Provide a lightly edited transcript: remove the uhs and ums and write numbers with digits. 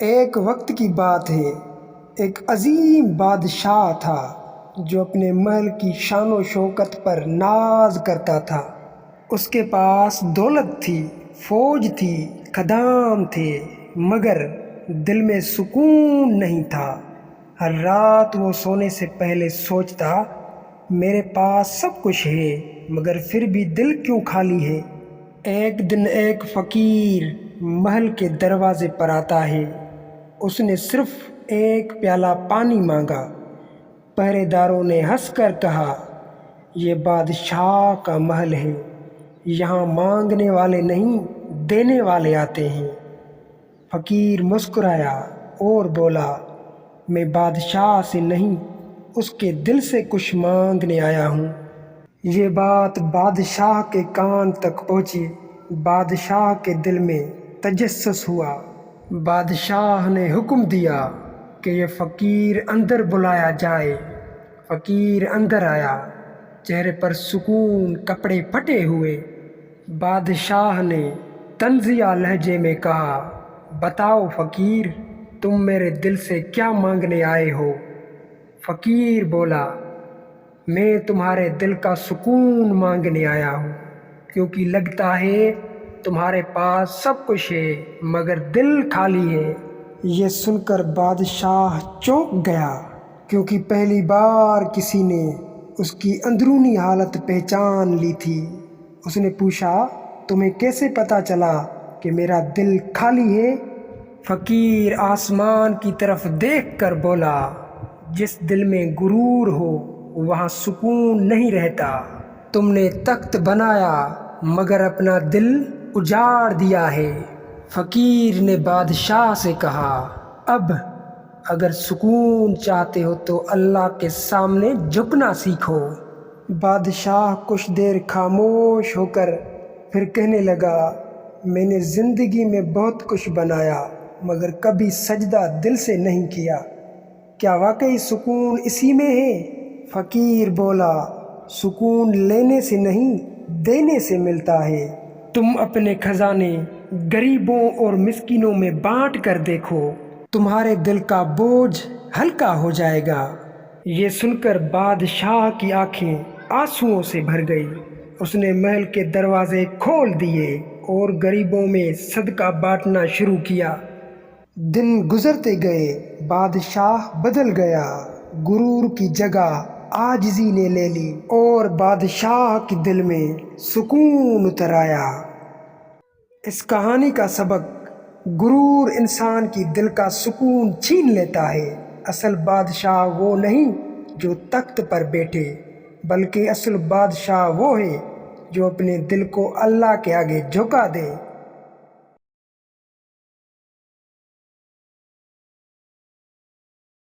ایک وقت کی بات ہے، ایک عظیم بادشاہ تھا جو اپنے محل کی شان و شوکت پر ناز کرتا تھا۔ اس کے پاس دولت تھی، فوج تھی، خدام تھے، مگر دل میں سکون نہیں تھا۔ ہر رات وہ سونے سے پہلے سوچتا، میرے پاس سب کچھ ہے مگر پھر بھی دل کیوں خالی ہے۔ ایک دن ایک فقیر محل کے دروازے پر آتا ہے۔ اس نے صرف ایک پیالہ پانی مانگا۔ پہرے داروں نے ہنس کر کہا، یہ بادشاہ کا محل ہے، یہاں مانگنے والے نہیں دینے والے آتے ہیں۔ فقیر مسکرایا اور بولا، میں بادشاہ سے نہیں، اس کے دل سے کچھ مانگنے آیا ہوں۔ یہ بات بادشاہ کے کان تک پہنچی۔ بادشاہ کے دل میں تجسس ہوا۔ بادشاہ نے حکم دیا کہ یہ فقیر اندر بلایا جائے۔ فقیر اندر آیا، چہرے پر سکون، کپڑے پھٹے ہوئے۔ بادشاہ نے طنزیہ لہجے میں کہا، بتاؤ فقیر، تم میرے دل سے کیا مانگنے آئے ہو؟ فقیر بولا، میں تمہارے دل کا سکون مانگنے آیا ہوں، کیونکہ لگتا ہے تمہارے پاس سب کچھ ہے مگر دل خالی ہے۔ یہ سن کر بادشاہ چونک گیا، کیونکہ پہلی بار کسی نے اس کی اندرونی حالت پہچان لی تھی۔ اس نے پوچھا، تمہیں کیسے پتہ چلا کہ میرا دل خالی ہے؟ فقیر آسمان کی طرف دیکھ کر بولا، جس دل میں غرور ہو وہاں سکون نہیں رہتا۔ تم نے تخت بنایا مگر اپنا دل اجاڑ دیا ہے۔ فقیر نے بادشاہ سے کہا، اب اگر سکون چاہتے ہو تو اللہ کے سامنے جھکنا سیکھو۔ بادشاہ کچھ دیر خاموش ہو کر پھر کہنے لگا، میں نے زندگی میں بہت کچھ بنایا مگر کبھی سجدہ دل سے نہیں کیا۔ کیا واقعی سکون اسی میں ہے؟ فقیر بولا، سکون لینے سے نہیں دینے سے ملتا ہے۔ تم اپنے خزانے غریبوں اور مسکینوں میں بانٹ کر دیکھو، تمہارے دل کا بوجھ ہلکا ہو جائے گا۔ یہ سن کر بادشاہ کی آنکھیں آنسوؤں سے بھر گئی۔ اس نے محل کے دروازے کھول دیے اور غریبوں میں صدقہ بانٹنا شروع کیا۔ دن گزرتے گئے، بادشاہ بدل گیا۔ غرور کی جگہ عاجزی نے لے لی اور بادشاہ کے دل میں سکون اتر آیا۔ اس کہانی کا سبق، غرور انسان کی دل کا سکون چھین لیتا ہے۔ اصل بادشاہ وہ نہیں جو تخت پر بیٹھے، بلکہ اصل بادشاہ وہ ہے جو اپنے دل کو اللہ کے آگے جھکا دے۔